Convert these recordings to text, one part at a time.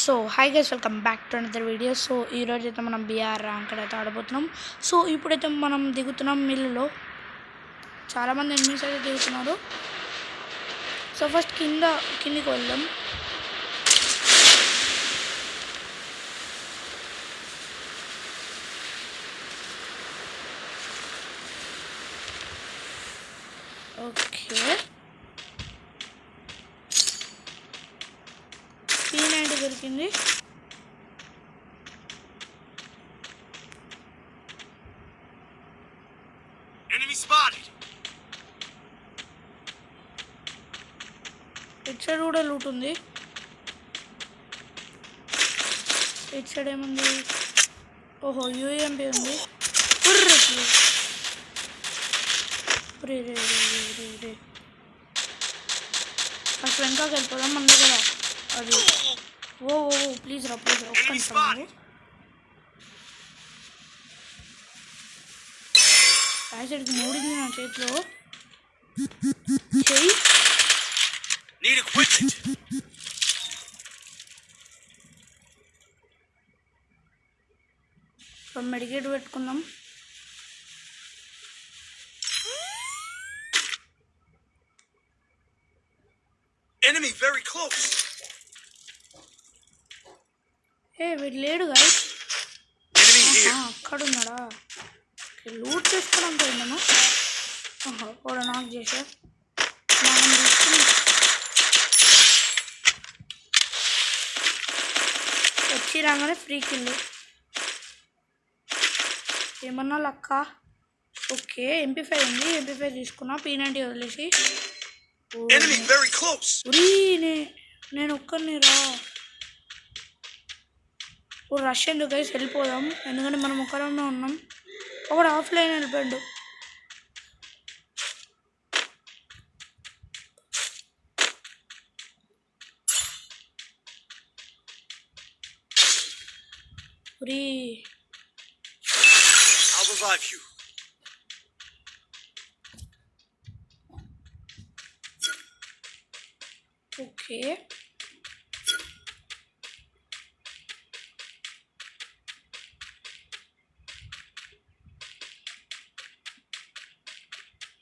So hi guys, welcome back to another video. So ఈరోజు అయితే మనం బీఆర్ ర్యాంక్ అయితే ఆడబోతున్నాం. సో ఇప్పుడైతే మనం దిగుతున్నాం మిల్లులో. చాలామంది ఎనిమిస్ అయితే దిగుతున్నారు. సో ఫస్ట్ కిందికి వెళ్దాం. ఓకే, P90 దొరికింది. ఇటు సైడ్ కూడా లూట్ ఉంది. ఇటు సైడ్ ఏముంది? ఓహో, యూఎంపీ ఉంది. ఫస్ట్ వెనకాకి వెళ్ళిపోదాం. మన దగ్గర అది ఓ ప్లీజ్ రా ఒక్క నిమిషం. యాసిడ్కి మూడింది నా చేతిలో. చెయ్యి మెడికేట్ పెట్టుకుందాం. Enemy very close. వీడు లేడు గాయస్. అక్కడ ఉన్నాడా? లూట్ చేసుకోవడం పోయిందమ్మా. కూడా నాకు చేసా. మనం తీసుకుని వచ్చి రాగానే ఫ్రీ కిల్. ఏమన్నా లక్క. ఓకే, MP5 ఉంది. MP5 తీసుకున్నా. P90 వదిలేసి నేను ఒక్కరిని రా. రష్ ఎందుకు గైస్, వెళ్ళిపోదాం. ఎందుకంటే మనం ఒక్కరమే ఉన్నాం. ఒకడు ఆఫ్లైన్ వెళ్ళిపోయాడు. I'll revive you. ఓకే,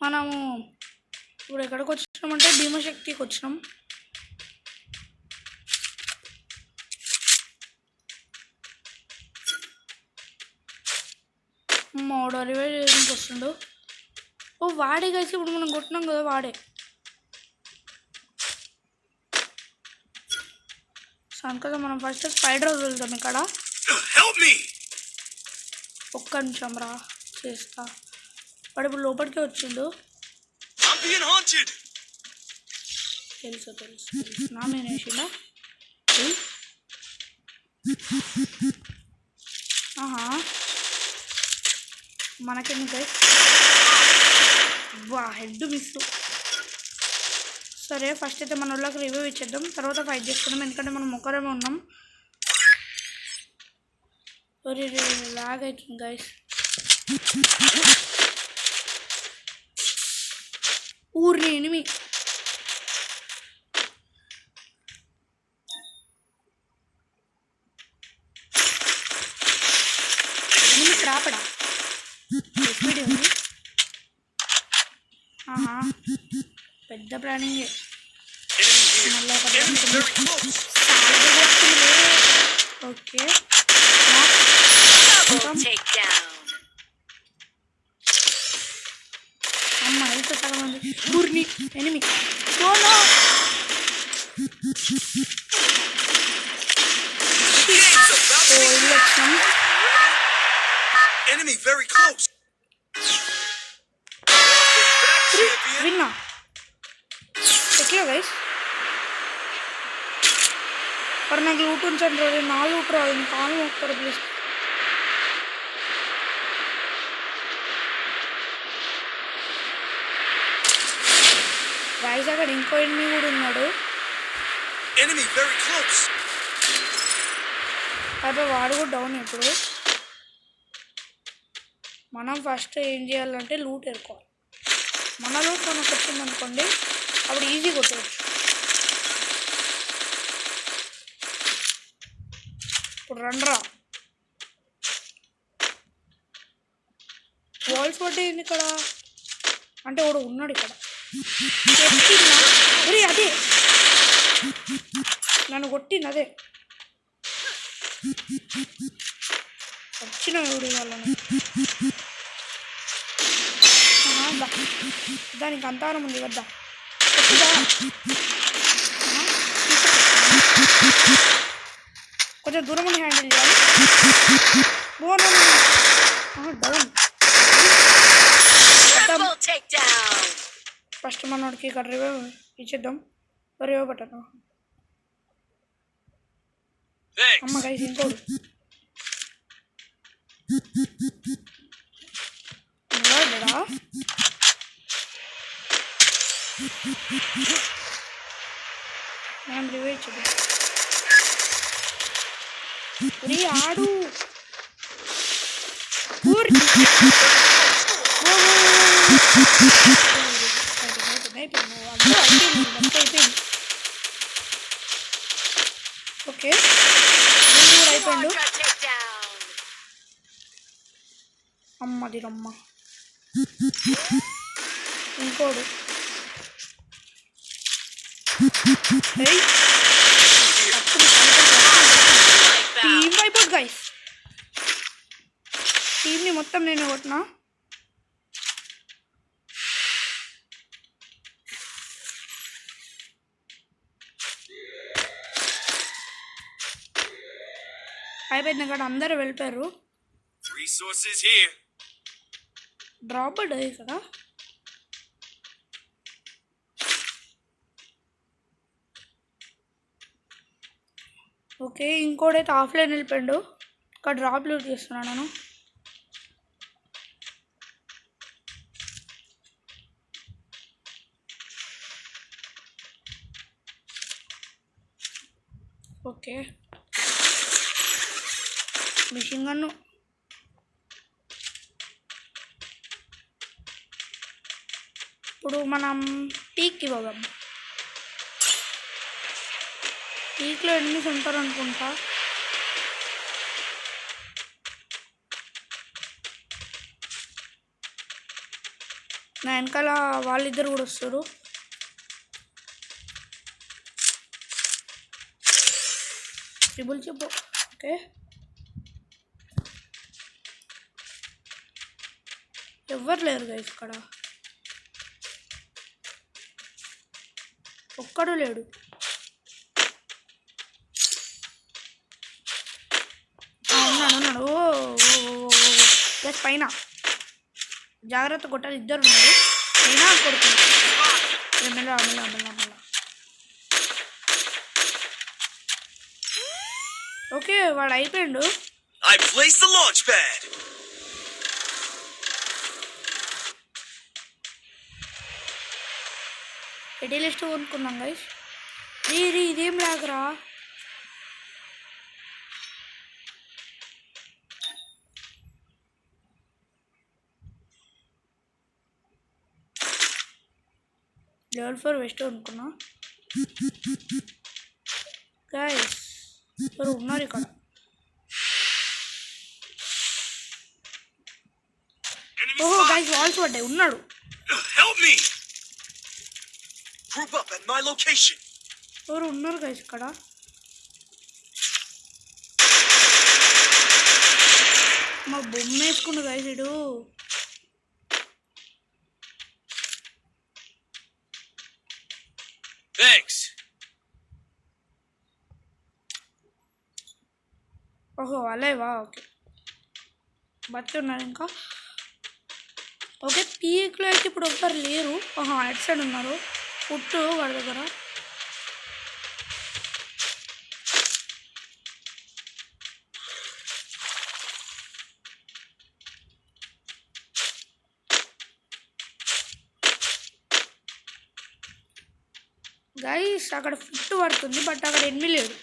మనము ఇప్పుడు ఎక్కడికి వచ్చినామంటే భీమశక్తికి వచ్చినాం. వాడు రివైవ్ చేయడానికి వస్తుండు. వాడే కలిసి ఇప్పుడు మనం కొట్టినాం కదా, వాడే. కదా మనం ఫస్ట్ స్పైడర్ వెళ్తాం ఇక్కడ. ఒక్క నిమిషం రా, చేస్తా. వాడు ఇప్పుడు లోపలికే వచ్చిండు. తెలుసు నా నేను వేసిండా. మనకెందుకు హెడ్ మిస్. సరే, ఫస్ట్ అయితే మన వాళ్ళకి రివ్యూ ఇచ్చేద్దాం, తర్వాత ఫైట్ చేసుకుందాం. ఎందుకంటే మనం ఒక్కరేమే ఉన్నాం. లాగ్ అవుతుంది గైస్. ఊరిని ఎనిమి రాపడా పెద్ద ప్లానింగ్. ఓకే, అమ్మ అయితే చాలా మంది ఊరిని ఎనిమి. Enemy very close. విన్నా ఎట్లా గైస్? మరి నాకు లూట్ ఉంచండి రోజు. నా లూట్ రాదు, కాలు మొక్కరు ప్లీజ్. గైస్ అక్కడ ఇంకో ఎనిమి కూడా ఉన్నాడు. అదే వాడు కూడా డౌన్. ఇప్పుడు మనం ఫస్ట్ ఏం చేయాలంటే లూట్ ఎరుకోవాలి. మన లూట్ మనకు వచ్చిందనుకోండి, అప్పుడు ఈజీ కొట్టవచ్చు. ఇప్పుడు రండ్రా. వాల్స్ పడ్డాయింది ఇక్కడ. అంటే వాడు ఉన్నాడు ఇక్కడ. ఒరే అదే నన్ను కొట్టింది, అదే వచ్చిన ఎవడు వాళ్ళని. దానికి అంతారం ఉంది వద్దా. కొంచెం దూరం ఉండి హ్యాండిల్ చేయాలి. డౌన్. ఫస్ట్ మనోడికి ఇక్కడ రివైవ్ ఇచ్చేద్దాం. Revive button. అమ్మ గైస్ ఇంకోడు మనం రివైవ్ ఇచ్చేద్దాం. ఆడు అయిపోయింది. ఓకే అయిపోయిండు. అమ్మది రమ్మ. ఇంకోడు టీమ్ అయిపోదు గైస్. టీమ్ని మొత్తం నేను కొట్టినా. అయిపోయింది ఇక్కడ. అందరూ వెళ్ళిపోయారు. డ్రాప్ పడ్డాయి ఇక్కడ. ఓకే ఇంకోడైతే ఆఫ్లైన్ వెళ్ళిపోయాడు. ఇక్కడ డ్రాప్ లూట్ చేస్తున్నాను నేను. Okay mission gun. ఇప్పుడు మనం పీక్కి పోదాం. పీక్లో ఎనిమిస్ ఉంటారు అనుకుంటా. నా వెనకాల వాళ్ళిద్దరు కూడా వస్తారు. ట్రిబుల్ చెప్పు. ఓకే ఎవ్వరు లేరు గైస్ ఇక్కడ. ఒక్కడు లేడు. ఉన్నాడు. ఓ ప్లస్ పైన జాగ్రత్త కొట్టాలి. ఇద్దరు ఉన్నారు. అయినా కొడుతుంది. మెల్ల మెల్ల మెల్ల మెల్ల. ఓకే వాడు అయిపోయిండు. I placed the launch pad. ఎటీ list కొనుక్కున్నాం గైస్. ఇదేం లాగరా. లెవెల్ 4 వెస్ట్ అనుకున్నా గైస్. ఎవరు ఉన్నారు ఇక్కడ. ఓహో గైస్ వాల్స్ పడ్డాయి. ఉన్నాడు. Help me. Group up at my location. ఎవరు ఉన్నారు గైస్ ఇక్కడ. మా బొమ్మ వేసుకున్న గైస్ ఇడు. Thanks. ఓహో అలావా. ఓకే బతి ఉన్నారు ఇంకా. ఓకే పీక్లో అయితే ఇప్పుడు ఒక్కరు లేరు. అటు సైడ్ ఉన్నారు. పుట్టు వాడి దగ్గర. గైస్ అక్కడ ఫుట్ పడుతుంది బట్ అక్కడ ఎనిమి లేడు.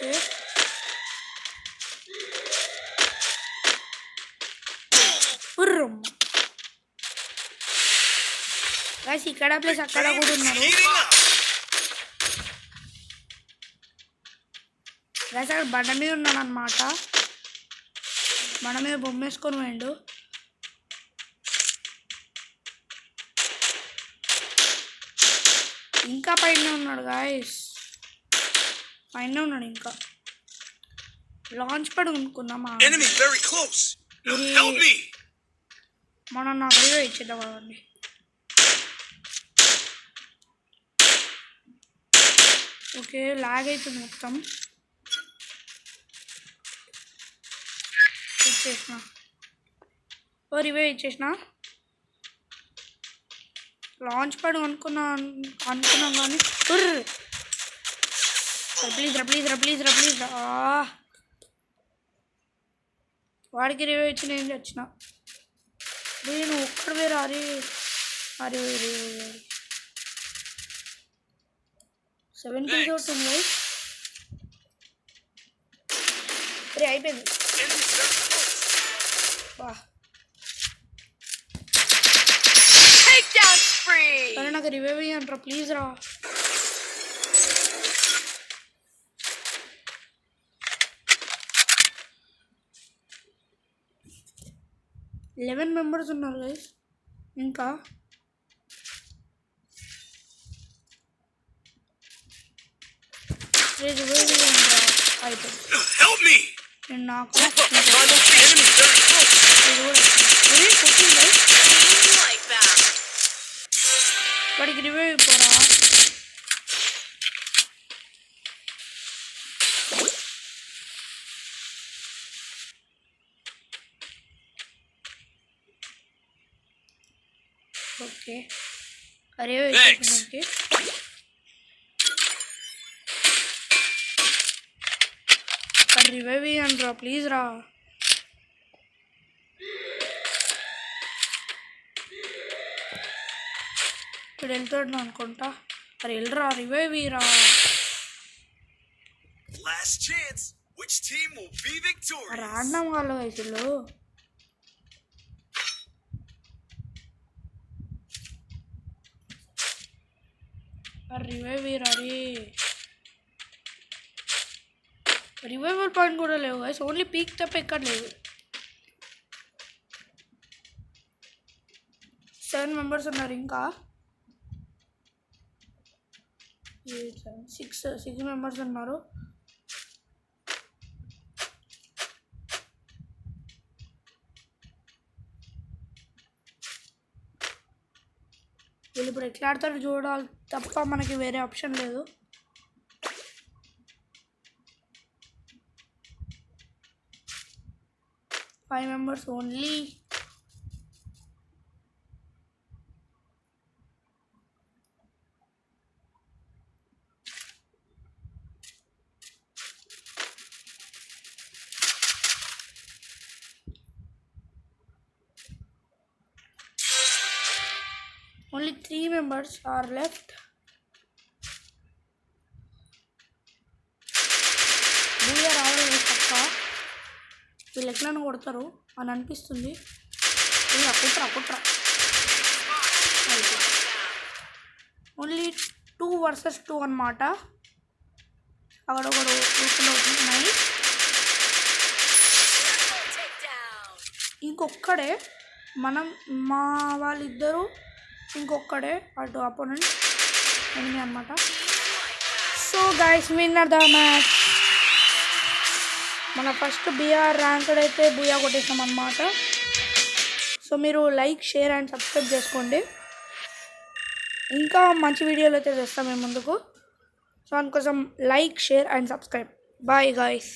ఓకే ఉర్రమ్మ గైస్ ఇక్కడ ప్లేస్ అక్కడ కూడా ఉన్నారు Heating up. గైస్ అక్కడ బండ మీద ఉన్నాను అనమాట బండ మీద బొమ్మ వేసుకొని పోయిండు ఇంకా పైన ఉన్నాడు గాయస్ పైన ఉన్నాడు ఇంకా లాంచ్ ప్యాడ్ కొనుక్కుందామా Enemy very close. Help me. మనం నాకు రివే ఇచ్చేద్దాం కదండి ఓకే లాగ్ అవుతుంది మొత్తం ఇచ్చేసిన ఓ రివే ఇచ్చేసిన లాంచ్ ప్యాడ్ అనుకున్నాం కానీ ప్లీజ్ రా వాడికి రివే ఇచ్చి నేను చచ్చిన నేను ఒక్కడ వేరే అరే అరే 7 kills అవుతుంది రే అయిపోయింది Enemy very close. వా Takedown spree! అరే నాకు రివైవ్ అయ్యంట్రా ప్లీజ్ రా లెవెన్ మెంబర్స్ ఉన్నారు గైస్ ఇంకా రివైవ్ అయ్యంట్రా అయిపోయింది Help me. నేను నాకు My location. Enemy very close. ఇది కూడా అయిపోయింది కుకింగ్ గైస్ Like that. వాడికి రివైవ్ అయిపోరా ఓకే అరే Thanks. రివైవ్ అయ్యండి రా ప్లీజ్ రా ఇప్పుడు వెళ్తాడు అనుకుంటా అరే వెళ్ళరా రివైవ్ రా Last chance. Which team will be victorious? Random వాళ్ళ వయసులో రివైవ్ రే రివైవల్ పాయింట్ కూడా లేవు గైస్ ఓన్లీ పీక్ తప్ప ఎక్కడ లేవు 7 మెంబర్స్ ఉన్నారు ఇంకా 6 మెంబర్స్ ఉన్నారు వీళ్ళు ఇప్పుడు ఎట్లా ఆడతారు చూడాలి తప్ప మనకి వేరే ఆప్షన్ లేదు 5 members only. Only 3 members are left. We are all తప్ప వీళ్ళు ఎట్లా కొడతారు అని అనిపిస్తుంది. కుట్రా ఓన్లీ 2 versus 2 అన్నమాట. అక్కడ ఒకడు కూర్చుని నైస్. ఇంకొక్కడే మా వాళ్ళిద్దరూ ఇంకొక్కడే అటు అపోనెంట్ ఎనిమి అన్నమాట. So guys winner the match. మన ఫస్ట్ బిఆర్ ర్యాంక్డ్ అయితే బుయా కొట్టేసాం అన్నమాట. సో మీరు లైక్ షేర్ అండ్ సబ్స్క్రైబ్ చేసుకోండి. ఇంకా మంచి వీడియోలు అయితే తెస్తాం మేము ముందుకు. సో అందుకోసం like share and subscribe. Bye guys.